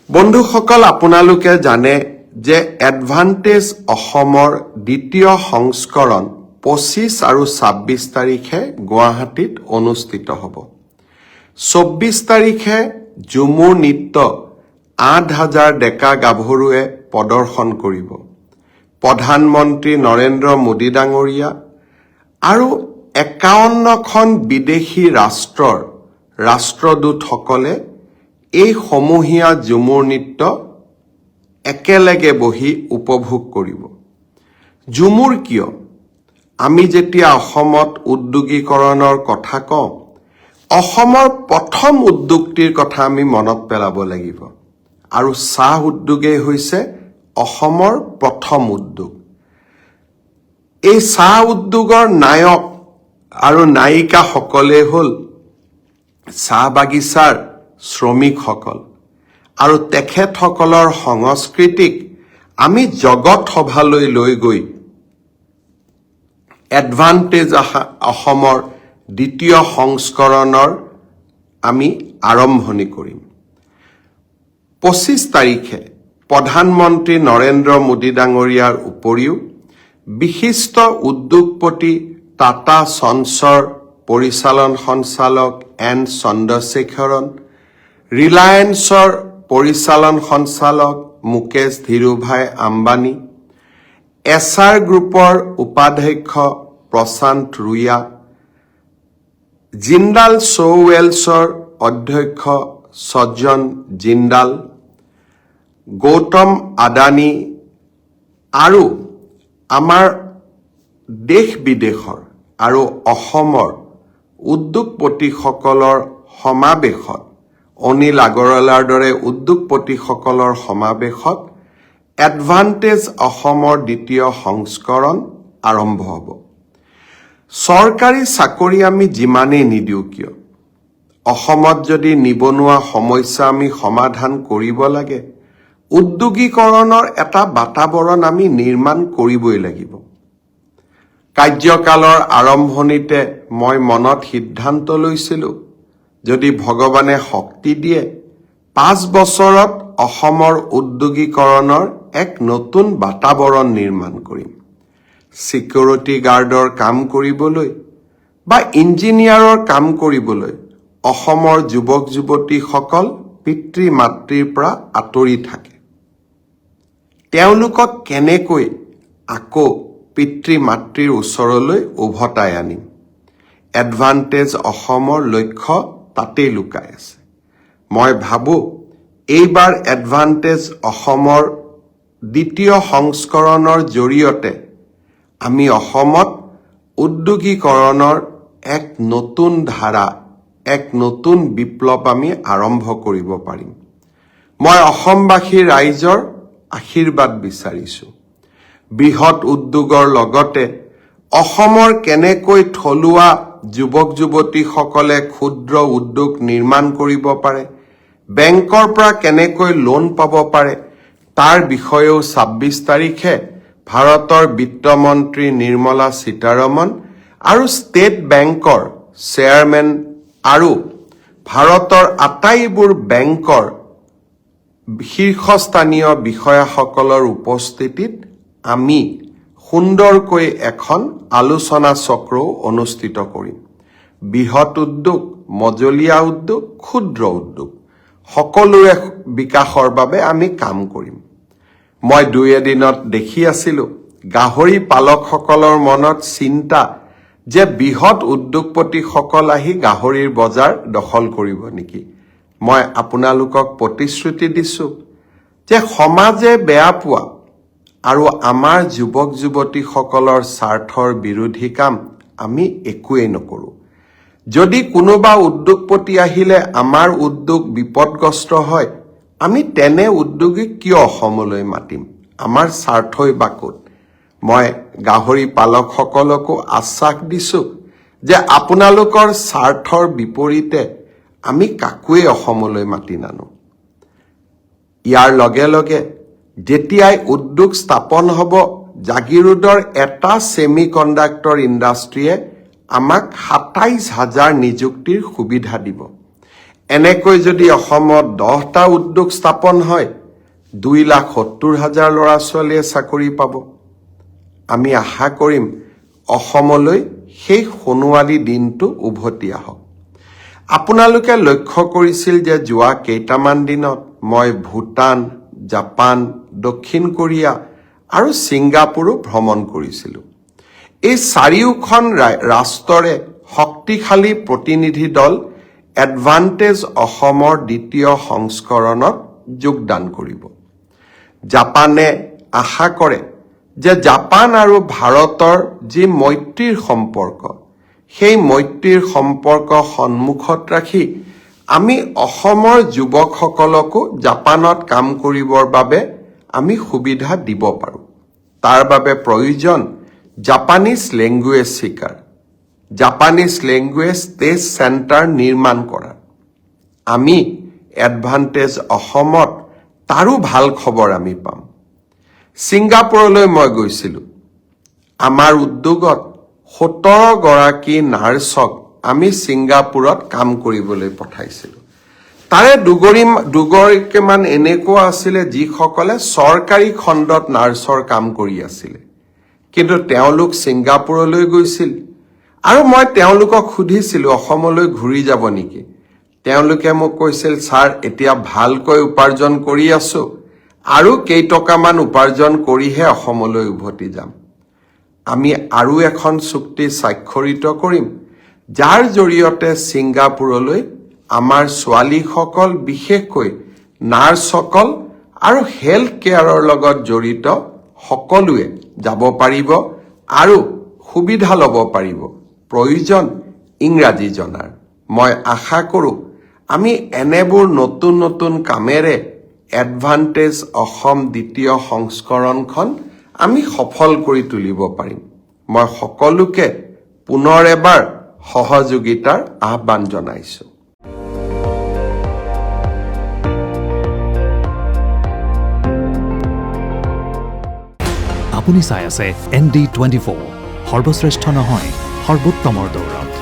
বন্ধুসকল, আপোনালোকে জানে যে এডভান্টেজ অসমৰ দ্বিতীয় সংস্কৰণ 25 আৰু 26 তাৰিখে গুৱাহাটীত অনুষ্ঠিত হ'ব। 24 তাৰিখে ঝুমুৰ নৃত্য 8,000 ডেকা গাভৰুৱে প্ৰদৰ্শন কৰিব। প্ৰধানমন্ত্ৰী নৰেন্দ্ৰ মোদী ডাঙৰীয়া আৰু 51খন বিদেশী ৰাষ্ট্ৰৰ ৰাষ্ট্ৰদূতসকলে এই সমূহীয়া ঝুমুৰ নৃত্য একেলগে বহি উপভোগ কৰিব। ঝুমুৰ কিয়? আমি যেতিয়া অসমত উদ্যোগীকৰণৰ কথা কওঁ, অসমৰ প্ৰথম উদ্যোগটিৰ কথা আমি মনত পেলাব লাগিব, আৰু চাহ উদ্যোগেই হৈছে অসমৰ প্ৰথম উদ্যোগ। এই চাহ উদ্যোগৰ নায়ক আৰু নায়িকাসকলে হ'ল চাহ বাগিচাৰ শ্ৰমিকসকল, আৰু তেখেতসকলৰ সংস্কৃতিক আমি জগত সভালৈ লৈ গৈ এডভান্টেজ অসমৰ দ্বিতীয় সংস্কৰণৰ আমি আৰম্ভণি কৰিম। 25 তাৰিখে প্ৰধানমন্ত্ৰী নৰেন্দ্ৰ মোদী ডাঙৰীয়াৰ উপৰিও বিশিষ্ট উদ্যোগপতি টাটা সঞ্চৰ পৰিচালন সঞ্চালক এন চন্দ্ৰশেখৰন, ৰিলায়েন্সৰ পৰিচালন সঞ্চালক মুকেশ ধীৰুভাই আম্বানী, এছআৰ গ্ৰুপৰ উপাধ্যক্ষ প্ৰশান্ত ৰুয়া, জিন্দাল শ্বোৱেলছৰ অধ্যক্ষ সজ্জন জিন্দাল, গৌতম আদানী আৰু আমাৰ দেশ বিদেশৰ আৰু অসমৰ উদ্যোগপতিসকলৰ সমাৱেশত, অনিল আগৰৱালাৰ দৰে উদ্যোগপতিসকলৰ সমাৱেশত এডভান্টেজ অসমৰ দ্বিতীয় সংস্কৰণ আৰম্ভ হ'ব। চৰকাৰী চাকৰি আমি যিমানেই নিদিওঁ কিয়, অসমত যদি নিবনুৱা সমস্যা আমি সমাধান কৰিব লাগে, উদ্যোগীকৰণৰ এটা বাতাবৰণ আমি নিৰ্মাণ কৰিবই লাগিব। কাৰ্যকালৰ আৰম্ভণিতে মই মনত সিদ্ধান্ত লৈছিলোঁ, যদি ভগৱানে শক্তি দিয়ে 5 বছৰত অসমৰ উদ্যোগীকৰণৰ এক নতুন বাতাবৰণ নিৰ্মাণ কৰিম। সিকিউৰিটি গাৰ্ডৰ কাম কৰিবলৈ বা ইঞ্জিনিয়াৰৰ কাম কৰিবলৈ অসমৰ যুৱক যুৱতীসকল পিতৃ মাতৃৰ পৰা আঁতৰি থাকে। তেওঁলোকক কেনেকৈ আকৌ পিতৃ মাতৃৰ ওচৰলৈ উভতাই আনিম? এডভান্টেজ অসমৰ লক্ষ্য তাতেই লুকাই আছে। মই ভাবোঁ এইবাৰ এডভান্টেজ অসমৰ দ্বিতীয় সংস্কৰণৰ জৰিয়তে আমি অসমত উদ্যোগীকৰণৰ এক নতুন ধাৰা, এক নতুন বিপ্লৱ আমি আৰম্ভ কৰিব পাৰিম। মই অসমবাসী ৰাইজৰ আশীৰ্বাদ বিচাৰিছোঁ। বৃহৎ উদ্যোগৰ লগতে অসমৰ কেনেকৈ থলুৱা যুৱক যুৱতীসকলে ক্ষুদ্ৰ উদ্যোগ নিৰ্মাণ কৰিব পাৰে, বেংকৰ পৰা কেনেকৈ লোন পাব পাৰে, তাৰ বিষয়েও 26 তাৰিখে ভাৰতৰ বিত্তমন্ত্ৰী নিৰ্মলা সীতাৰমণ আৰু ষ্টেট বেংকৰ চেয়াৰমেন আৰু ভাৰতৰ আটাইবোৰ বেংকৰ শীৰ্ষস্থানীয় বিষয়াসকলৰ উপস্থিতিত আমি সুন্দৰকৈ এখন আলোচনা চক্ৰও অনুষ্ঠিত কৰিম। বৃহৎ উদ্যোগ, মজলীয়া উদ্যোগ, ক্ষুদ্ৰ উদ্যোগ সকলোৰে বিকাশৰ বাবে আমি কাম কৰিম। মই 2 এদিনত দেখি আছিলোঁ গাহৰি পালকসকলৰ মনত চিন্তা যে বৃহৎ উদ্যোগপতিসকল আহি গাহৰিৰ বজাৰ দখল কৰিব নেকি। মই আপোনালোকক প্ৰতিশ্ৰুতি দিছোঁ যে সমাজে বেয়া পোৱা আৰু আমাৰ যুৱক যুৱতীসকলৰ স্বাৰ্থৰ বিৰোধী কাম আমি একোৱেই নকৰোঁ। যদি কোনোবা উদ্যোগপতি আহিলে আমাৰ উদ্যোগ বিপদগ্ৰস্ত হয়, আমি তেনে উদ্যোগীক কিয় অসমলৈ মাতিম? আমাৰ স্বাৰ্থই বা ক'ত? মই গাহৰি পালকসকলকো আশ্বাস দিছোঁ যে আপোনালোকৰ স্বাৰ্থৰ বিপৰীতে আমি কাকোৱেই অসমলৈ মাতি নানো। ইয়াৰ লগে লগে যেতিয়াই উদ্যোগ স্থাপন হ'ব, জাগিৰোডৰ এটা ছেমি কণ্ডাক্টৰ ইণ্ডাষ্ট্ৰীয়ে আমাক 27,000 নিযুক্তিৰ সুবিধা দিব। এনেকৈ যদি অসমত 10টা উদ্যোগ স্থাপন হয় 2,70,000 ল'ৰা ছোৱালীয়ে চাকৰি পাব। আমি আশা কৰিম অসমলৈ সেই সোণোৱালী দিনটো উভতি আহক। আপোনালোকে লক্ষ্য কৰিছিল যে যোৱা কেইটামান দিনত মই ভূটান, জাপান, দক্ষিণ কোৰিয়া আৰু ছিংগাপুৰো ভ্ৰমণ কৰিছিলোঁ। এই চাৰিওখন ৰাষ্ট্ৰৰে শক্তিশালী প্ৰতিনিধি দল এডভান্টেজ অসমৰ দ্বিতীয় সংস্কৰণত যোগদান কৰিব। জাপানে আশা কৰে যে জাপান আৰু ভাৰতৰ যি মৈত্ৰীৰ সম্পৰ্ক, সেই মৈত্ৰীৰ সম্পৰ্ক সন্মুখত ৰাখি আমি অসমৰ যুৱকসকলকো জাপানত কাম কৰিবৰ বাবে আমি সুবিধা দিব পাৰোঁ। তাৰ বাবে প্ৰয়োজন জাপানীজ লেংগুৱেজ শিকাৰ, জাপানীজ লেংগুৱেজ টেষ্ট চেণ্টাৰ নিৰ্মাণ কৰা। আমি এডভান্টেজ অসমত তাৰো ভাল খবৰ আমি পাম। ছিংগাপুৰলৈ মই গৈছিলোঁ। আমাৰ উদ্যোগত 17 গৰাকী নাৰ্ছক আমি ছিংগাপুৰত কাম কৰিবলৈ পঠাইছিলোঁ। তাৰে দুগৰাকীমান এনেকুৱা আছিলে যিসকলে চৰকাৰী খণ্ডত নাৰ্ছৰ কাম কৰি আছিলে, কিন্তু তেওঁলোক ছিংগাপুৰলৈ গৈছিল আৰু মই তেওঁলোকক সুধিছিলোঁ অসমলৈ ঘূৰি যাব নেকি। তেওঁলোকে মোক কৈছিল, ছাৰ এতিয়া ভালকৈ উপাৰ্জন কৰি আছোঁ আৰু কেইটকামান উপাৰ্জন কৰিহে অসমলৈ উভতি যাম। আমি আৰু এখন চুক্তি স্বাক্ষৰিত কৰিম, যাৰ জৰিয়তে ছিংগাপুৰলৈ আমাৰ ছোৱালীসকল, বিশেষকৈ নাৰ্ছসকল আৰু হেল্থ কেয়াৰৰ লগত জড়িত সকলোৱে যাব পাৰিব আৰু সুবিধা ল'ব পাৰিব। প্ৰয়োজন ইংৰাজী জনাৰ। মই আশা কৰোঁ আমি এনেবোৰ নতুন নতুন কামেৰে এডভান্টেজ অসম দ্বিতীয় সংস্কৰণখন আমি সফল কৰি তুলিব পাৰিম। মই সকলোকে পুনৰ এবাৰ সহযোগিতাৰ আহ্বান জনাইছোঁ। আপুনি চাই আছে ND24, সৰ্বশ্ৰেষ্ঠ নহয় সৰ্বোত্তমৰ দৌৰত।